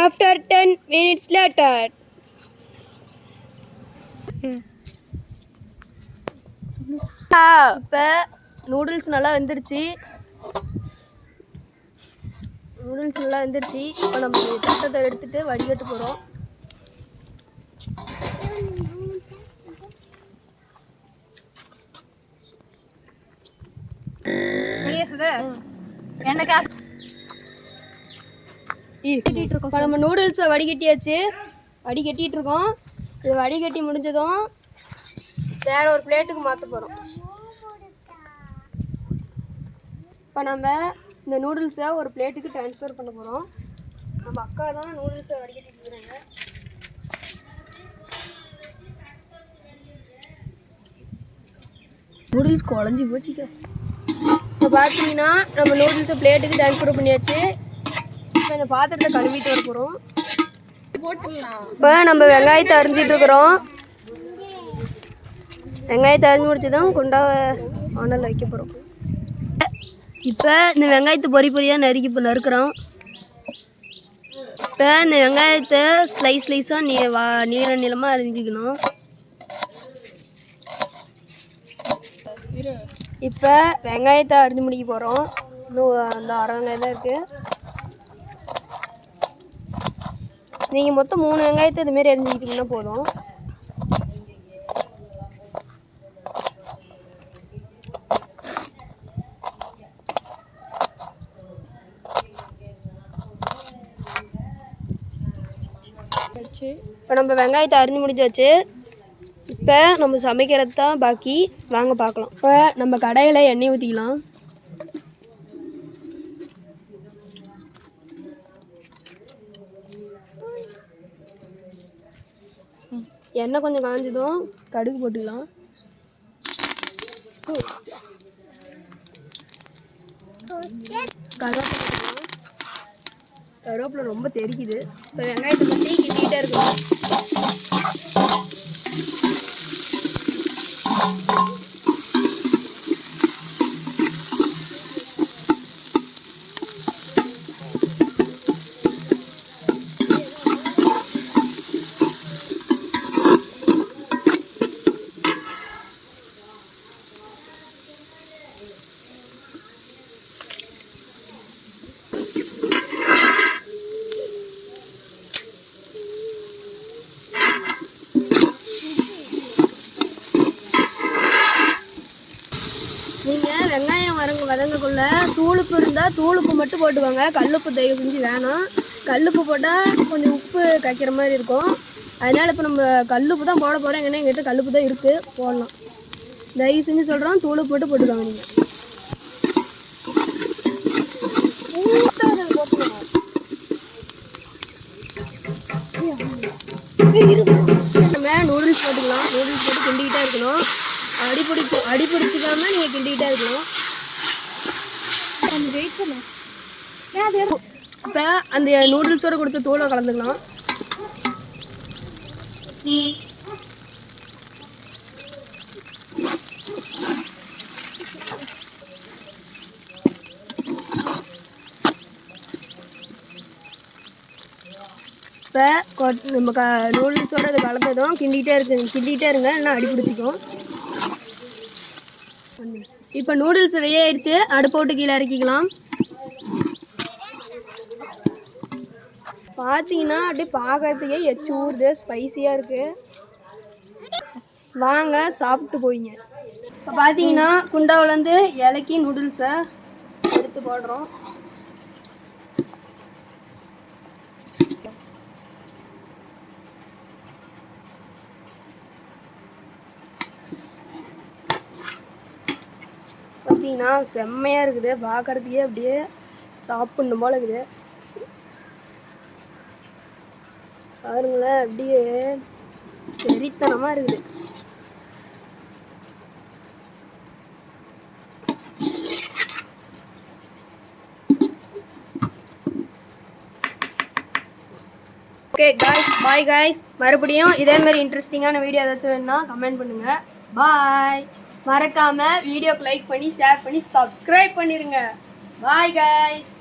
After 10 minutes later. இப்போ noodles நல்லா வெந்துருச்சு. இப்போ நம்ம தட்டத்தை எடுத்துட்டு வடிகட்டு போகிறோம். இப்போ நம்ம நூடுல்ஸை வடிகட்டிட்டு இருக்கோம். இது வடிகட்டி முடிஞ்சதும் வேற ஒரு பிளேட்டுக்கு மாற்ற போகிறோம். இப்போ நம்ம இந்த நூடுல்ஸை ஒரு பிளேட்டுக்கு ட்ரான்ஸ்ஃபர் பண்ண போகிறோம். நம்ம அக்கா தான் நூடுல்ஸை வடிகட்டிட்டு இருக்கிறாங்க. நூடுல்ஸ் குழஞ்சி போச்சுக்க. இப்போ பார்த்தீங்கன்னா நம்ம நூடுல்ஸை பிளேட்டுக்கு ட்ரான்ஸ்ஃபர் பண்ணியாச்சு. இப்போ இந்த பாத்திரத்தை கழுவிட்டு வர போகிறோம். இப்போ நம்ம வெங்காயத்தை அரிஞ்சிட்டு இருக்கிறோம். வெங்காயத்தை அரிஞ்சு முடிச்சதும் குண்டாவை ஆனலில் வைக்க போகிறோம். இப்போ இந்த வெங்காயத்தை பொறியாக நறுக்கிறோம். இப்போ இந்த வெங்காயத்தை ஸ்லைஸாக நீளமாக அரிஞ்சிக்கணும். இப்போ வெங்காயத்தை அரிஞ்சு முடிக்க போகிறோம். இன்னும் அந்த அரை வெங்காயம் தான் இருக்குது. நீங்கள் மொத்தம் 3 வெங்காயத்தை இதுமாரி அரிஞ்சிக்கிட்டிங்கன்னா போதும். இப்போ நம்ம வெங்காயத்தை அரிஞ்சு முடிச்சாச்சு. இப்போ நம்ம சமைக்கிறது தான் பாக்கி. வாங்க பார்க்கலாம். இப்போ நம்ம கடாயில் எண்ணெய் ஊற்றிக்கலாம். எண்ணெய் கொஞ்சம் காஞ்சதும் கடுகு போட்டுக்கலாம். கருவேப்பிலை ரொம்ப தெரிக்குது. இப்போ வெங்காயத்தை பற்றி கிண்டிகிட்டே இருக்கும். நீங்கள் வெங்காயம் வதங்கக்குள்ள தூளுப்பு இருந்தால் தூளுப்பு மட்டும் போட்டுக்கோங்க. கல்லுப்பு தயவு செஞ்சு வேணாம். கல்லுப்பு போட்டால் கொஞ்சம் உப்பு கக்கிற மாதிரி இருக்கும். அதனால் இப்போ நம்ம கல்லுப்பு தான் போட போகிறோம். எங்கிட்ட கல்லுப்பு தான் இருக்குது, போடலாம். தயவு செஞ்சு சொல்கிறோம், தூளுப்பு மட்டும் போட்டுக்கோங்க. நீங்கள் நம்ம நூடுல்ஸ் போட்டுக்கலாம். நூடுல்ஸ் போட்டு கிண்டிக்கிட்டே இருக்கணும். அடி பிடிச்சிக்காம நீங்கள் கிண்டிக்கிட்டே இருக்கணும். இப்போ அந்த நூடுல்ஸோட கொடுத்த தூளை கலந்துக்கலாம். இப்போ நம்ம நூடுல்ஸோட அது கலந்ததும் கிண்டிகிட்டே இருங்க, இல்லைன்னா அடி பிடிச்சிக்கும். இப்போ நூடுல்ஸ் ரெடி ஆயிடுச்சு. அடுப்பு விட்டு கீழே இறக்கிக்கலாம். பார்த்தீங்கன்னா அப்படியே பார்க்கறதுக்கே எச்சு ஊறுது, ஸ்பைஸியாக இருக்குது. வாங்க சாப்பிட்டு போயிங்க. இப்போ பார்த்தீங்கன்னா குண்டாவிலேருந்து இலக்கி நூடுல்ஸை எடுத்து போடுறோம். பார்த்தீங்கன்னா செம்மையாக இருக்குது. பார்க்குறதுக்கே அப்படியே சாப்பிட்ணும் போல இருக்குது. பாருங்களேன், அப்படியே வெறித்தனமாக இருக்குது. Okay guys, bye guys. மறுபடியும் இதேமாரி இன்ட்ரெஸ்டிங்கான வீடியோ ஏதாச்சும் வேணுன்னா கமெண்ட் பண்ணுங்கள். பாய். மறக்காமல் வீடியோக்கு லைக் பண்ணி ஷேர் பண்ணி சப்ஸ்கிரைப் பண்ணிடுங்க. Bye guys.